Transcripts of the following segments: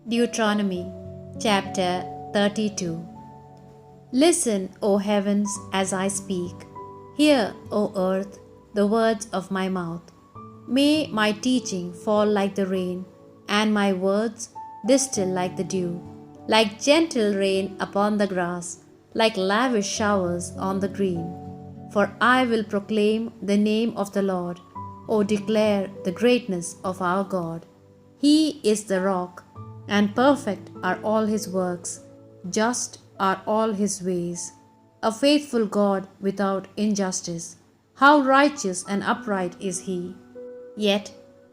Deuteronomy chapter 32. Listen, O heavens, as I speak. Hear, O earth, the words of my mouth. May my teaching fall like the rain, and my words distill like the dew, like gentle rain upon the grass, like lavish showers on the green. For I will proclaim the name of the Lord, O declare the greatness of our God. He is the rock, and perfect are all his works, just are all his ways. A faithful God without injustice. How righteous and upright is he! Yet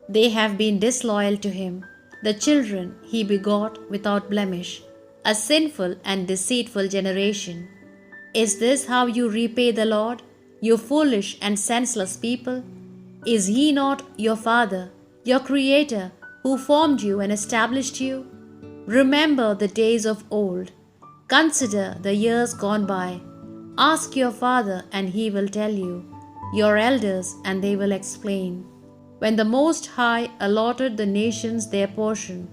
they have been disloyal to him, the children he begot without blemish, a sinful and deceitful generation. Is this how you repay the Lord, you foolish and senseless people? Is he not your Father, your Creator, who formed you and established you? Remember the days of old. Consider the years gone by. Ask your father, and he will tell you, your elders, and they will explain. When the Most High allotted the nations their portion,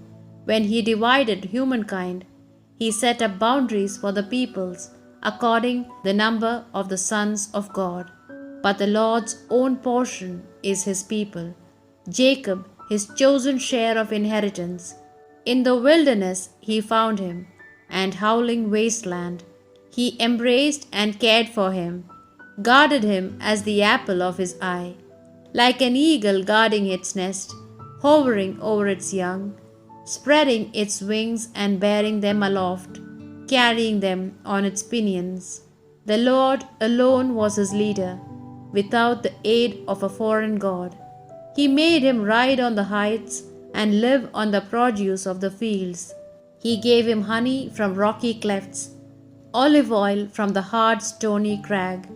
when he divided humankind, he set up boundaries for the peoples according the number of the sons of God. But the Lord's own portion is his people, Jacob his chosen share of inheritance. In the wilderness he found him, and howling wasteland. He embraced and cared for him, guarded him as the apple of his eye, like an eagle guarding its nest, hovering over its young, spreading its wings and bearing them aloft, carrying them on its pinions. The Lord alone was his leader, without the aid of a foreign god. He made him ride on the heights and live on the produce of the fields. He gave him honey from rocky clefts, olive oil from the hard stony crag,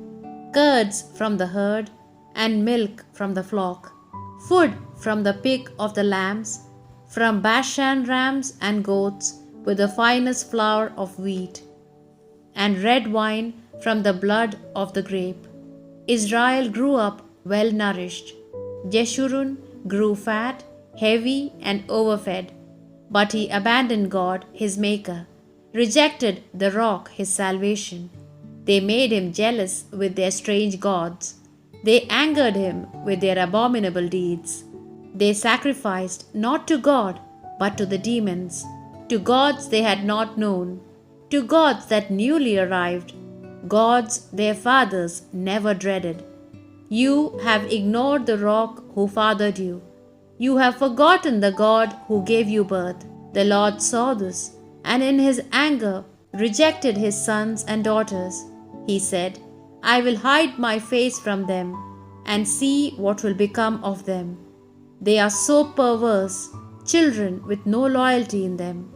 curds from the herd, and milk from the flock, food from the pick of the lambs, from Bashan rams and goats with the finest flour of wheat, and red wine from the blood of the grape. Israel grew up well nourished. Jeshurun grew fat, heavy, and overfed. But he abandoned God, his Maker, rejected the rock, his salvation. They made him jealous with their strange gods. They angered him with their abominable deeds. They sacrificed not to God, but to the demons, to gods they had not known, to gods that newly arrived, gods their fathers never dreaded. You have ignored the rock who fathered you. You have forgotten the God who gave you birth. The Lord saw this, and in his anger rejected his sons and daughters. He said, I will hide my face from them, and see what will become of them. They are so perverse, children with no loyalty in them.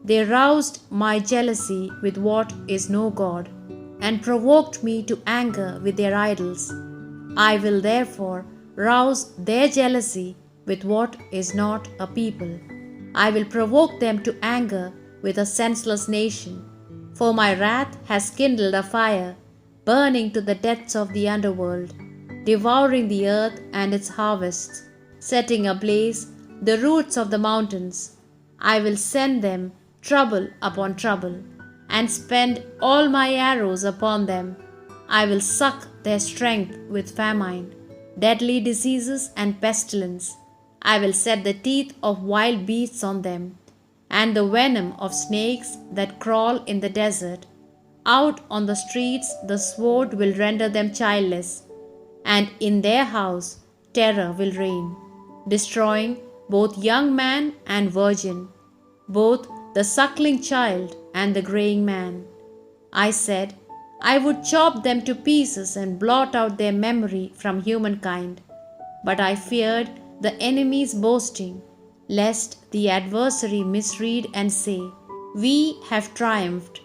They roused my jealousy with what is no God, and provoked me to anger with their idols. I will therefore rouse their jealousy with what is not a people. I will provoke them to anger with a senseless nation. For my wrath has kindled a fire, burning to the depths of the underworld, devouring the earth and its harvests, setting ablaze the roots of the mountains. I will send them trouble upon trouble, and spend all my arrows upon them. I will suck their strength with famine, deadly diseases and pestilence. I will set the teeth of wild beasts on them, and the venom of snakes that crawl in the desert. Out on the streets the sword will render them childless, and in their house terror will reign, destroying both young man and virgin, both the suckling child and the graying man. I said, I would chop them to pieces and blot out their memory from humankind. But I feared the enemy's boasting, lest the adversary misread and say, We have triumphed.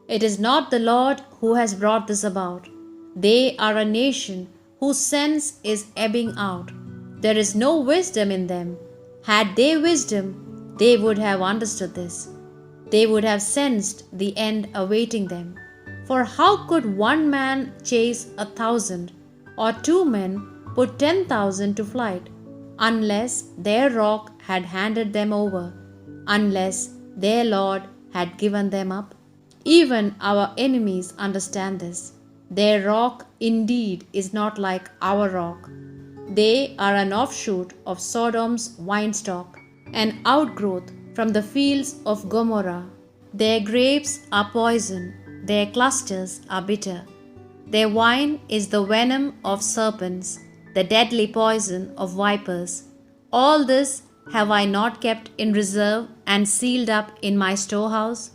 It is not the Lord who has brought this about. They are a nation whose sense is ebbing out. There is no wisdom in them. Had they wisdom, they would have understood this. They would have sensed the end awaiting them. For how could one man chase 1,000, or 2 men put 10,000 to flight, unless their rock had handed them over, unless their Lord had given them up? Even our enemies understand this. Their rock indeed is not like our rock. They are an offshoot of Sodom's winestalk, an outgrowth from the fields of Gomorrah. Their grapes are poison, their clusters are bitter. Their wine is the venom of serpents, the deadly poison of vipers. All this have I not kept in reserve and sealed up in my storehouse?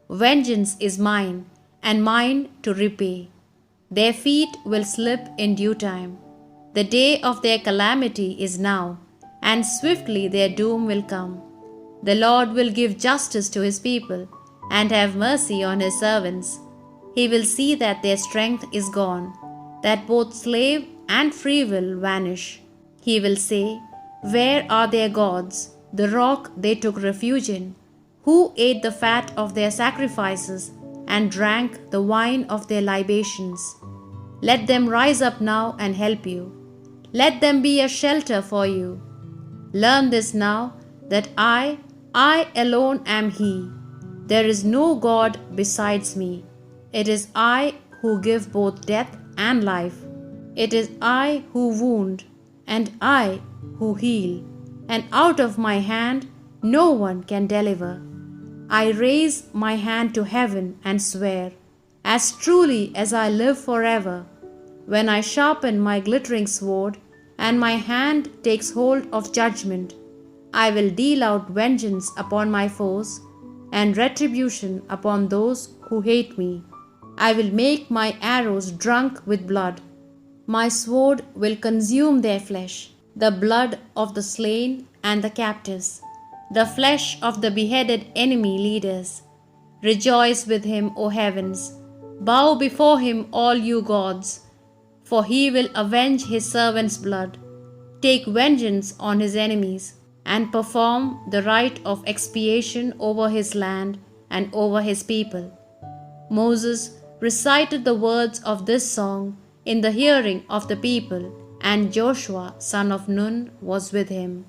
Vengeance is mine, and mine to repay. Their feet will slip in due time. The day of their calamity is now, and swiftly their doom will come. The Lord will give justice to his people, and have mercy on his servants. He will see that their strength is gone, that both slave and free will vanish. He will say, "Where are their gods, the rock they took refuge in, who ate the fat of their sacrifices and drank the wine of their libations?" Let them rise up now and help you. Let them be a shelter for you. Learn this now, that I alone am He. There is no God besides me. It is I who give both death and life. It is I who wound, and I who heal, and out of my hand no one can deliver. I raise my hand to heaven and swear, as truly as I live forever, when I sharpen my glittering sword, and my hand takes hold of judgment, I will deal out vengeance upon my foes, and retribution upon those who hate me. I will make my arrows drunk with blood. My sword will consume their flesh, the blood of the slain and the captives, the flesh of the beheaded enemy leaders. Rejoice with him, O heavens. Bow before him, all you gods, for he will avenge his servants' blood, take vengeance on his enemies, and perform the rite of expiation over his land and over his people. Moses recited the words of this song in the hearing of the people, and Joshua son of Nun was with him.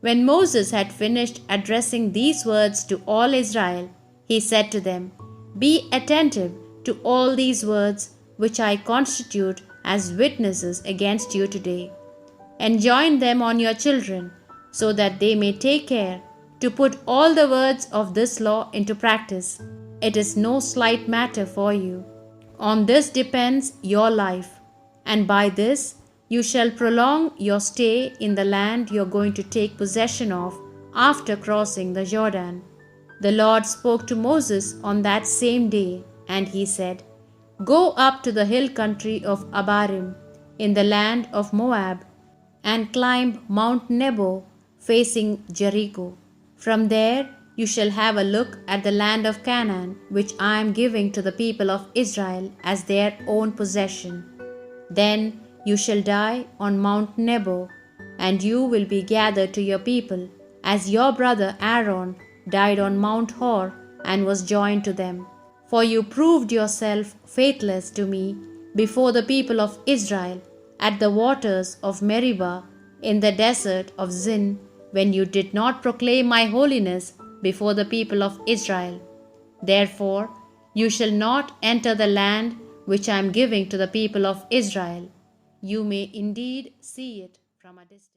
When Moses had finished addressing these words to all Israel, he said to them, "Be attentive to all these words which I constitute as witnesses against you today. Enjoin them on your children, so that they may take care to put all the words of this law into practice. It is no slight matter for you. On this depends your life, and by this you shall prolong your stay in the land you are going to take possession of after crossing the Jordan." The Lord spoke to Moses on that same day, and he said, "Go up to the hill country of Abarim in the land of Moab, and climb Mount Nebo facing Jericho. From there you shall have a look at the land of Canaan, which I am giving to the people of Israel as their own possession. Then you shall die on Mount Nebo, and you will be gathered to your people, as your brother Aaron died on Mount Hor and was joined to them. For you proved yourself faithless to me before the people of Israel at the waters of Meribah in the desert of Zin, when you did not proclaim my holiness before the people of Israel. Therefore you shall not enter the land which I am giving to the people of Israel. You may indeed see it from a distance."